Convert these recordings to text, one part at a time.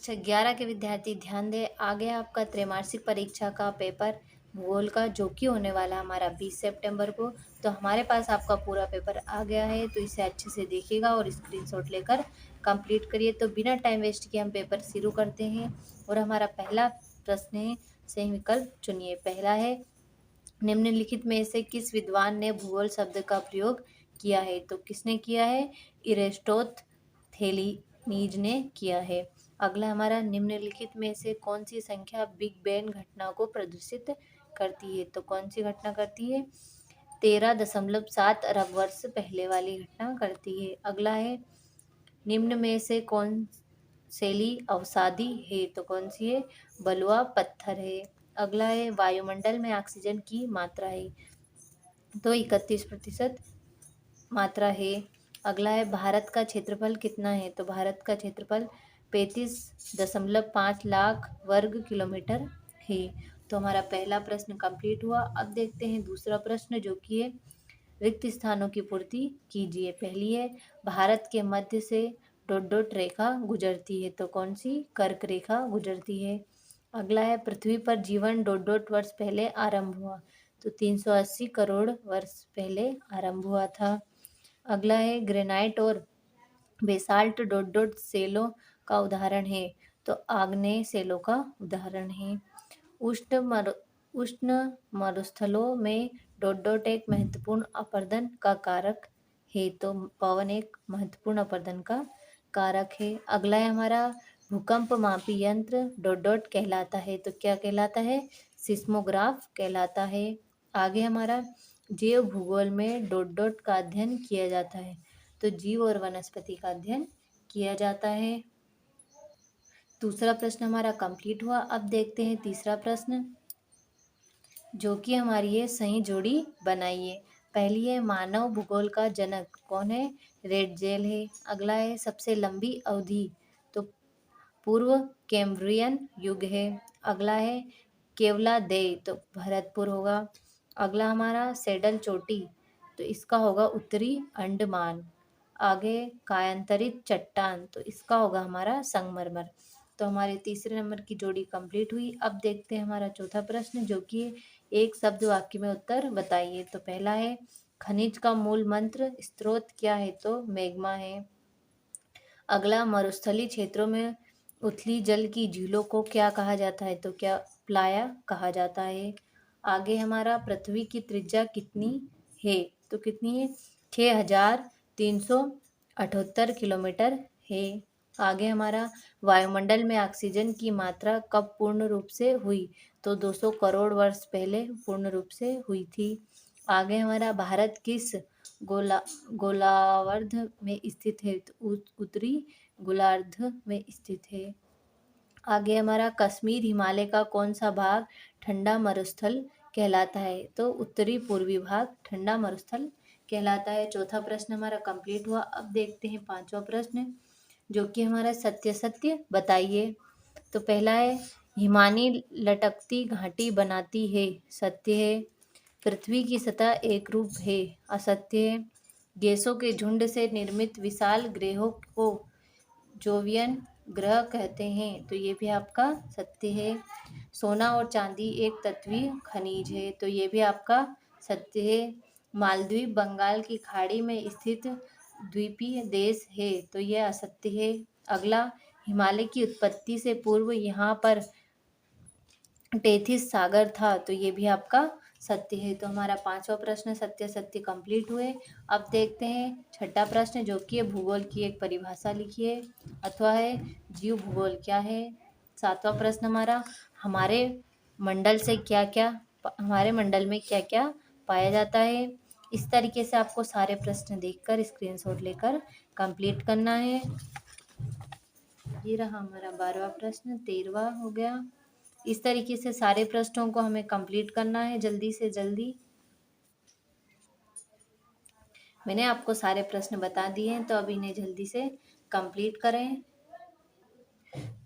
कक्षा 11 के विद्यार्थी ध्यान दें। आ गया आपका त्रैमासिक परीक्षा का पेपर भूगोल का, जो कि होने वाला हमारा 20 सितंबर को। तो हमारे पास आपका पूरा पेपर आ गया है, तो इसे अच्छे से देखिएगा और स्क्रीनशॉट लेकर कंप्लीट करिए। तो बिना टाइम वेस्ट किए हम पेपर शुरू करते हैं। और हमारा पहला प्रश्न है, सही विकल्प चुनिए। पहला है, निम्नलिखित में से किस विद्वान ने भूगोल शब्द का प्रयोग किया है? तो किसने किया है? इरेस्टोथेनीज ने किया है। अगला हमारा, निम्नलिखित में से कौन सी संख्या बिग बैंग घटना को प्रदर्शित करती है? तो कौन सी घटना करती है? 13.7 अरब वर्ष पहले वाली घटना करती है। अगला है, निम्न में से कौन शैली अवसादी है? तो कौन सी है? बलुआ पत्थर है। अगला है, वायुमंडल में ऑक्सीजन की मात्रा है? तो 31% मात्रा है। अगला है, भारत का क्षेत्रफल कितना है? तो भारत का क्षेत्रफल 35.5 लाख वर्ग किलोमीटर है। तो हमारा पहला प्रश्न कंप्लीट हुआ। अब देखते हैं दूसरा प्रश्न, जो कि है, रिक्त स्थानों की पूर्ति कीजिए। पहली है, भारत के मध्य से डॉट डॉट रेखा गुजरती है? तो कौन सी? कर्क रेखा गुजरती है। अगला है, पृथ्वी पर जीवन डॉट डॉट वर्ष पहले आरंभ हुआ? तो 380 करोड़ वर्ष पहले आरंभ हुआ था। अगला है, ग्रेनाइट और बेसाल्ट डॉट डॉट सेलों का उदाहरण है? तो आग्नेय सेलों का उदाहरण है। उष्ण मरुस्थलों में डॉट डॉट एक महत्वपूर्ण अपरदन का कारक है? तो पवन एक महत्वपूर्ण अपरदन का कारक है। अगला है हमारा, भूकंप मापी यंत्र डॉट डॉट कहलाता है? तो क्या कहलाता है? सिस्मोग्राफ कहलाता है। आगे हमारा, जीव भूगोल में डॉट डॉट का अध्ययन किया जाता है? तो जीव और वनस्पति का अध्ययन किया जाता है। दूसरा प्रश्न हमारा कंप्लीट हुआ। अब देखते हैं तीसरा प्रश्न, जो कि हमारी है, सही जोड़ी बनाइए। पहली है, मानव भूगोल का जनक कौन है? रेडजेल है। अगला है, सबसे लंबी अवधि? तो पूर्व कैम्ब्रियन युग है। अगला है, केवलादेय? तो भरतपुर होगा। अगला हमारा, सैडल चोटी? तो इसका होगा उत्तरी अंडमान। आगे, कायांतरित चट्टान? तो इसका होगा हमारा संगमरमर। तो हमारे तीसरे नंबर की जोड़ी कंप्लीट हुई। अब देखते हैं हमारा चौथा प्रश्न, जो कि एक शब्द वाक्य में उत्तर बताइए। तो पहला है, खनिज का मूल मंत्र स्रोत क्या है? तो मैग्मा है। अगला, मरुस्थलीय क्षेत्रों में उथली जल की झीलों को क्या कहा जाता है? तो क्या प्लाया कहा जाता है। आगे हमारा, पृथ्वी की त्रिज्या कितनी है? तो कितनी है? 6378 किलोमीटर है। आगे हमारा, वायुमंडल में ऑक्सीजन की मात्रा कब पूर्ण रूप से हुई? तो 200 करोड़ वर्ष पहले पूर्ण रूप से हुई थी। आगे हमारा, भारत किस गोलार्ध में स्थित है? तो उत्तरी गोलार्ध में स्थित है। आगे हमारा, कश्मीर हिमालय का कौन सा भाग ठंडा मरुस्थल कहलाता है? तो उत्तरी पूर्वी भाग ठंडा मरुस्थल कहलाता है। चौथा प्रश्न हमारा कंप्लीट हुआ। अब देखते हैं पांचवा प्रश्न, जो कि हमारा सत्य सत्य बताइए। तो पहला है, हिमानी लटकती घाटी बनाती है? सत्य है। पृथ्वी की सतह एक रूप है? असत्य है। गैसों के झुंड से निर्मित विशाल ग्रहों को जोवियन ग्रह कहते हैं? तो ये भी आपका सत्य है। सोना और चांदी एक तत्वीय खनिज है? तो ये भी आपका सत्य है। मालदीव बंगाल की खाड़ी में स्थित द्वीपीय देश है? तो यह असत्य है। अगला, हिमालय की उत्पत्ति से पूर्व यहाँ पर टेथिस सागर था? तो ये भी आपका सत्य है। तो हमारा पांचवा प्रश्न सत्य सत्य कंप्लीट हुए। अब देखते हैं छठा प्रश्न, जो कि भूगोल की एक परिभाषा लिखिए अथवा है जीव भूगोल क्या है। सातवां प्रश्न हमारा, हमारे मंडल में क्या क्या पाया जाता है। इस तरीके से आपको सारे प्रश्न देखकर स्क्रीनशॉट लेकर कंप्लीट करना है। ये रहा हमारा 12वां प्रश्न, 13वां हो गया। इस तरीके से सारे प्रश्नों को हमें कंप्लीट करना है जल्दी से जल्दी। मैंने आपको सारे प्रश्न बता दिए हैं, तो अब इन्हें जल्दी से कंप्लीट करें।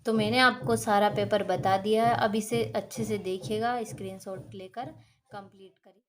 तो मैंने आपको सारा पेपर बता दिया है, अब इसे अच्छे से देखिएगा, स्क्रीनशॉट लेकर कंप्लीट करिए।